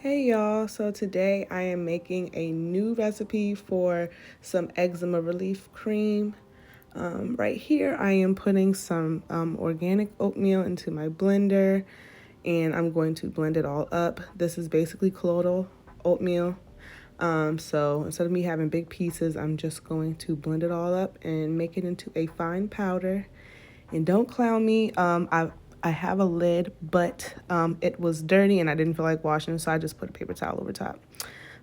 Hey y'all, so today I am making a new recipe for some eczema relief cream. Right here I am putting some organic oatmeal into my blender and I'm going to blend it all up. This is basically colloidal oatmeal. So instead of me having big pieces, I'm just going to blend it all up and make it into a fine powder. And don't clown me. I have a lid, but it was dirty and I didn't feel like washing it, so I just put a paper towel over top.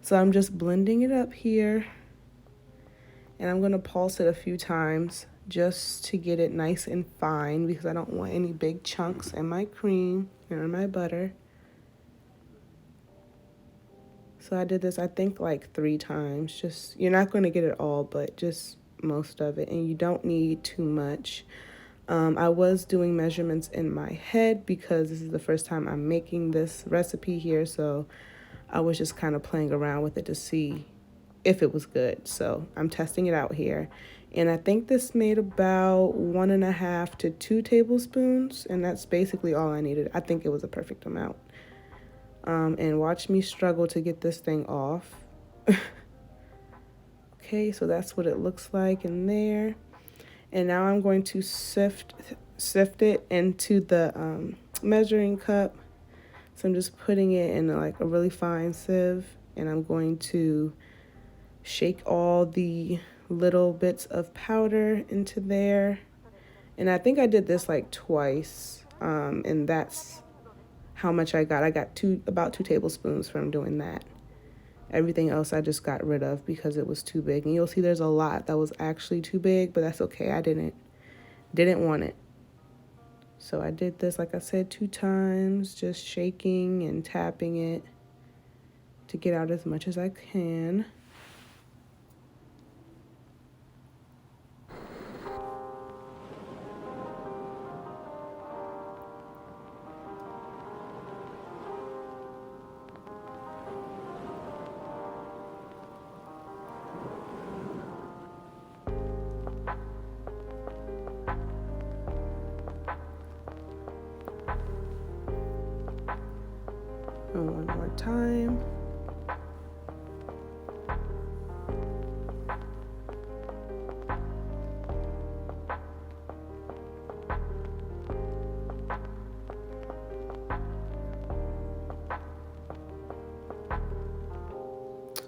So I'm just blending it up here, and I'm gonna pulse it a few times just to get it nice and fine because I don't want any big chunks in my cream or in my butter. So I did this, I think, like 3 times. Just, you're not gonna get it all, but just most of it, and you don't need too much. I was doing measurements in my head because this is the first time I'm making this recipe here, so I was just kind of playing around with it to see if it was good. So I'm testing it out here, and I think this made about 1.5 to 2 tablespoons, and that's basically all I needed. I think it was a perfect amount. And watch me struggle to get this thing off. Okay, so that's what it looks like in there. And now I'm going to sift it into the measuring cup. So I'm just putting it in like a really fine sieve, and I'm going to shake all the little bits of powder into there. And I think I did this like twice, and that's how much I got. I got about 2 tablespoons from doing that. Everything else I just got rid of because it was too big. And you'll see there's a lot that was actually too big, but that's okay. I didn't want it. So I did this, like I said, 2 times, just shaking and tapping it to get out as much as I can. And one more time.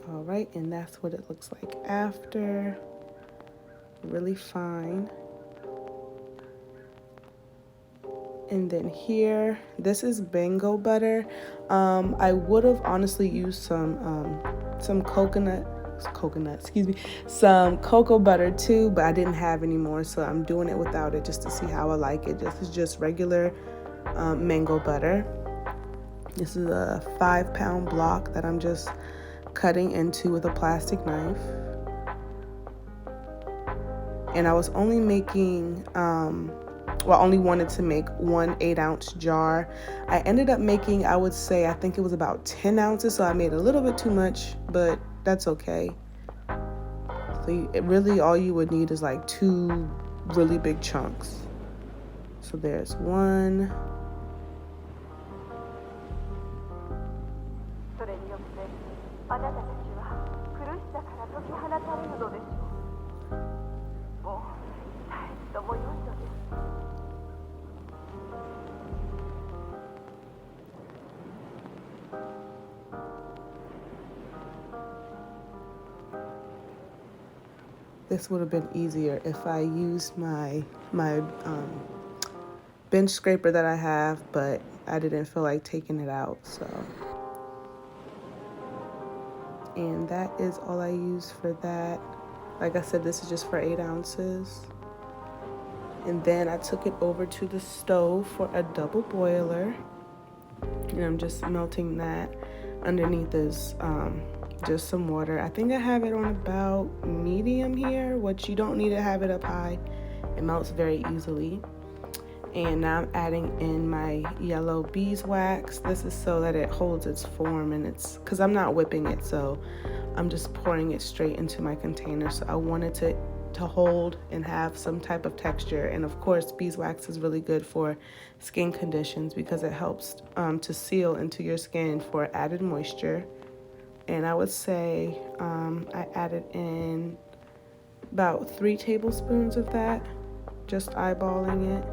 All right, and that's what it looks like after. Really fine. And then here, this is mango butter. I would have honestly used some some cocoa butter too, but I didn't have any more, so I'm doing it without it just to see how I like it. This is just regular mango butter. This is a 5-pound block that I'm just cutting into with a plastic knife. And I was only making I only wanted to make 1 8-ounce jar. I ended up making, I think it was about 10 ounces, so I made a little bit too much, but that's okay. So really all you would need is like 2 really big chunks. So there's 1. This would have been easier if I used my bench scraper that I have, but I didn't feel like taking it out, so. And that is all I use for that. Like I said, this is just for 8 ounces. And then I took it over to the stove for a double boiler. And I'm just melting that. Underneath is just some water. I think I have it on about medium here, which you don't need to have it up high. It melts very easily. And now I'm adding in my yellow beeswax. This is so that it holds its form, and it's because I'm not whipping it, so I'm just pouring it straight into my container. So I wanted to hold and have some type of texture. And of course, beeswax is really good for skin conditions because it helps to seal into your skin for added moisture. And I would say I added in about 3 tablespoons of that, just eyeballing it.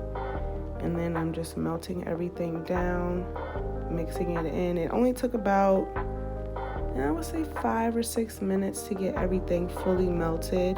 And then I'm just melting everything down, mixing it in. It only took about, I would say 5 or 6 minutes to get everything fully melted.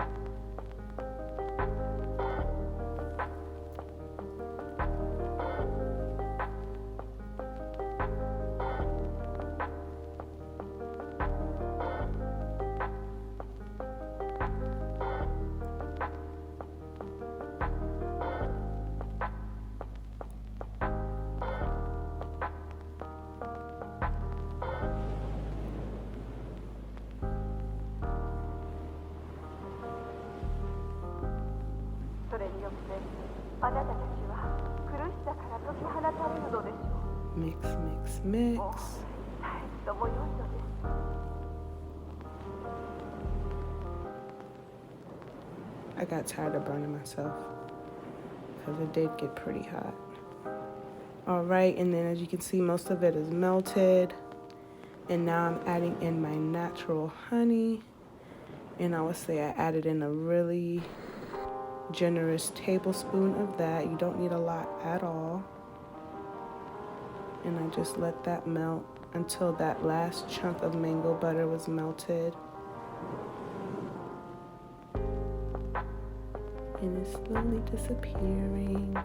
Mix, mix, mix. I got tired of burning myself because it did get pretty hot. All right, and then as you can see, most of it is melted. And now I'm adding in my natural honey. And I would say I added in a really generous tablespoon of that. You don't need a lot at all. And I just let that melt until that last chunk of mango butter was melted. And it's slowly disappearing.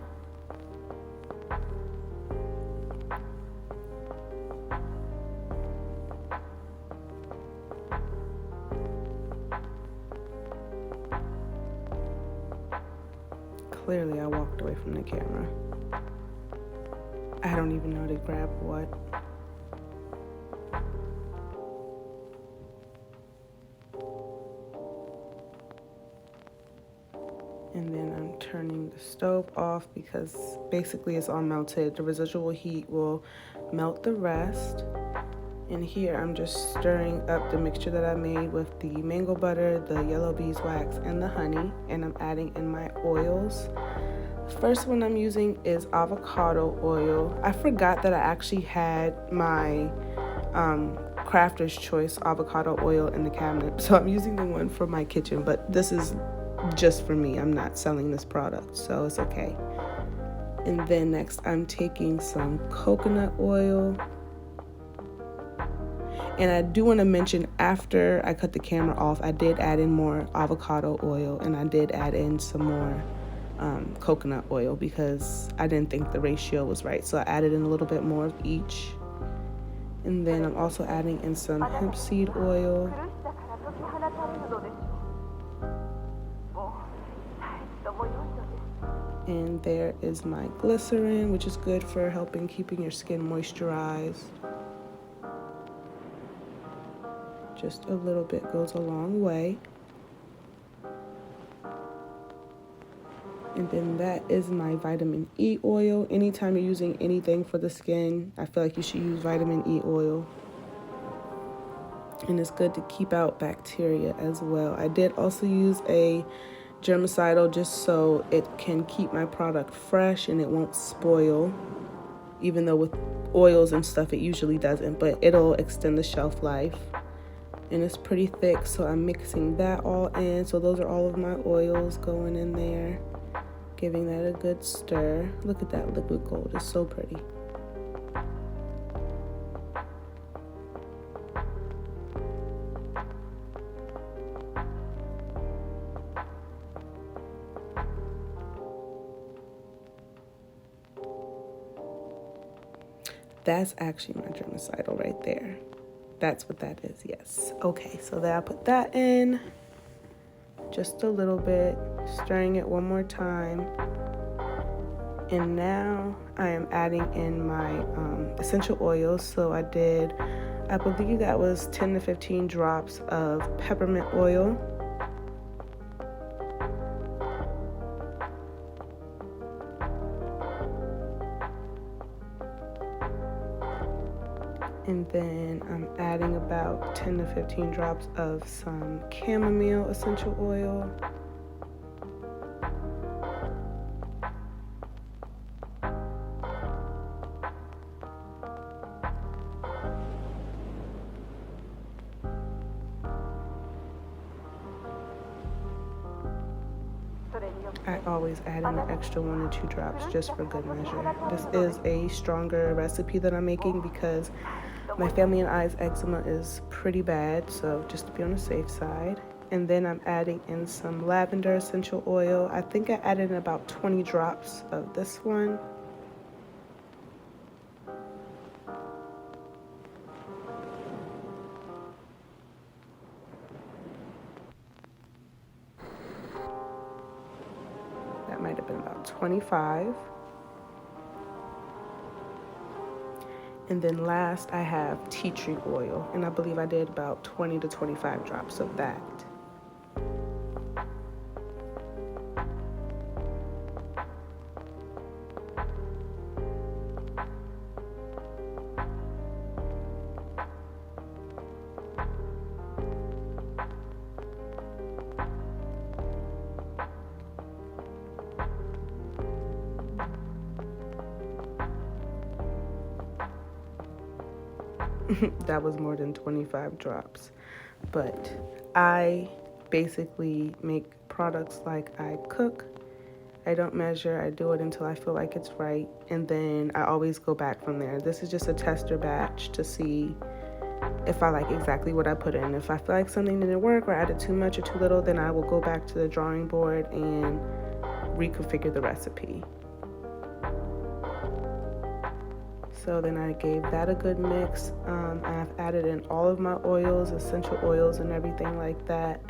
Clearly, I walked away from the camera. I don't even know to grab what. And then I'm turning the stove off because basically it's all melted. The residual heat will melt the rest. And here I'm just stirring up the mixture that I made with the mango butter, the yellow beeswax, and the honey. And I'm adding in my oils. The first one I'm using is avocado oil. I forgot that I actually had my Crafter's Choice avocado oil in the cabinet. So I'm using the one for my kitchen, but this is just for me. I'm not selling this product, so it's okay. And then next I'm taking some coconut oil. And I do want to mention, after I cut the camera off, I did add in more avocado oil, and I did add in some more coconut oil because I didn't think the ratio was right. So I added in a little bit more of each. And then I'm also adding in some hemp seed oil. And there is my glycerin, which is good for helping keeping your skin moisturized. Just a little bit goes a long way. And then that is my vitamin E oil. Anytime you're using anything for the skin, I feel like you should use vitamin E oil. And it's good to keep out bacteria as well. I did also use a germicidal just so it can keep my product fresh and it won't spoil. Even though with oils and stuff it usually doesn't, but it'll extend the shelf life. And it's pretty thick, so I'm mixing that all in. So those are all of my oils going in there, giving that a good stir. Look at that liquid gold, it's so pretty. That's actually my germicidal right there. That's what that is, yes. Okay, so then I put that in, just a little bit, stirring it one more time. And now I am adding in my essential oils. So I believe that was 10 to 15 drops of peppermint oil. And then I'm adding about 10 to 15 drops of some chamomile essential oil. I always add in an extra 1 to 2 drops just for good measure. This is a stronger recipe that I'm making because my family and I's eczema is pretty bad, so just to be on the safe side. And then I'm adding in some lavender essential oil. I think I added in about 20 drops of this one. That might have been about 25. And then last I have tea tree oil, and I believe I did about 20 to 25 drops of that. That was more than 25 drops. But I basically make products like I cook. I don't measure, I do it until I feel like it's right, and then I always go back from there. This is just a tester batch to see if I like exactly what I put in. If I feel like something didn't work or added too much or too little, then I will go back to the drawing board and reconfigure the recipe. So then I gave that a good mix. I've added in all of my oils, essential oils and everything like that.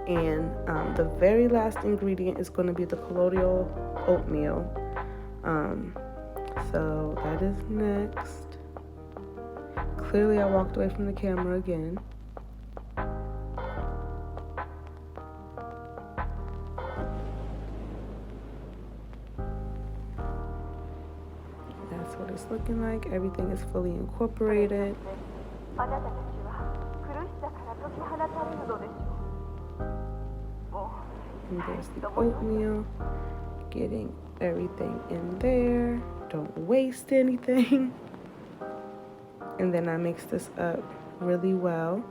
And the very last ingredient is going to be the colloidal oatmeal. So that is next. Clearly I walked away from the camera again. That's what it's looking like. Everything is fully incorporated. And there's the oatmeal, getting everything in there. Don't waste anything. And then I mix this up really well.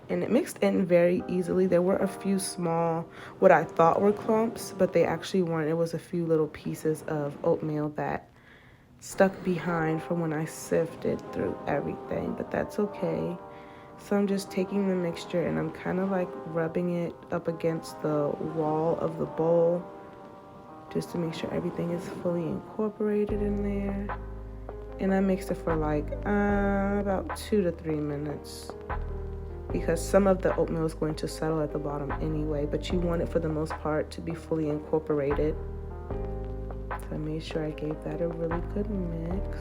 And it mixed in very easily. There were a few small, what I thought were clumps, but they actually weren't. It was a few little pieces of oatmeal that stuck behind from when I sifted through everything, but that's okay. So I'm just taking the mixture and I'm kind of like rubbing it up against the wall of the bowl just to make sure everything is fully incorporated in there. And I mixed it for like about 2 to 3 minutes because some of the oatmeal is going to settle at the bottom anyway, but you want it for the most part to be fully incorporated. So I made sure I gave that a really good mix.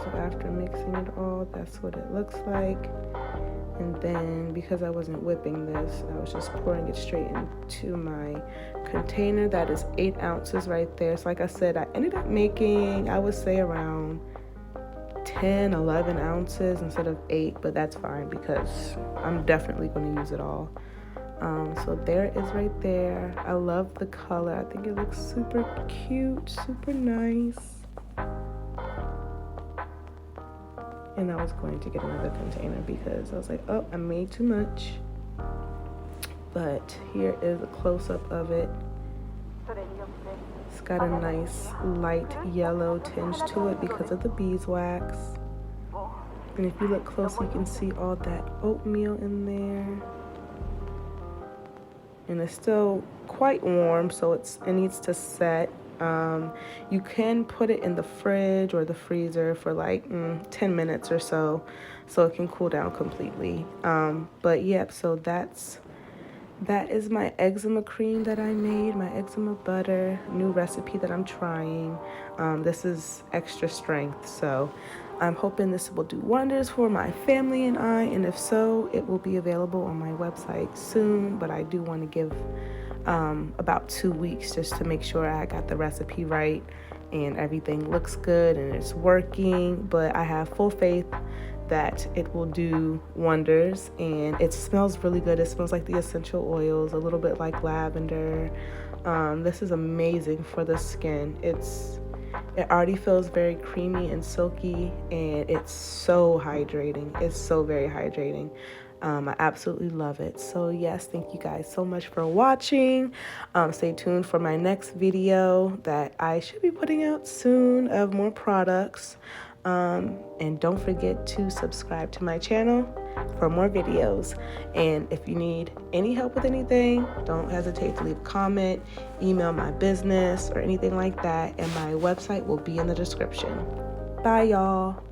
So after mixing it all, that's what it looks like. And then because I wasn't whipping this, I was just pouring it straight into my container. That is 8 ounces right there. So like I said, I ended up making, I would say around 10, 11 ounces instead of 8, but that's fine because I'm definitely going to use it all. So there it is right there. I love the color. I think it looks super cute, super nice. And I was going to get another container because I was like, oh, I made too much. But here is a close-up of it. It's got a nice light yellow tinge to it because of the beeswax. And if you look close, you can see all that oatmeal in there. And it's still quite warm, so it needs to set. You can put it in the fridge or the freezer for like 10 minutes or so it can cool down completely. But yep, so that is my eczema cream that I made, my eczema butter, new recipe that I'm trying. This is extra strength, so I'm hoping this will do wonders for my family and I, and if so, it will be available on my website soon, but I do want to give about 2 weeks just to make sure I got the recipe right and everything looks good and it's working. But I have full faith that it will do wonders, and it smells really good. It smells like the essential oils, a little bit like lavender. This is amazing for the skin. It already feels very creamy and silky, and it's so hydrating. It's so very hydrating. I absolutely love it. So yes, thank you guys so much for watching. Stay tuned for my next video that I should be putting out soon of more products. And don't forget to subscribe to my channel for more videos. And if you need any help with anything, don't hesitate to leave a comment, email my business or anything like that, and my website will be in the description. Bye, y'all.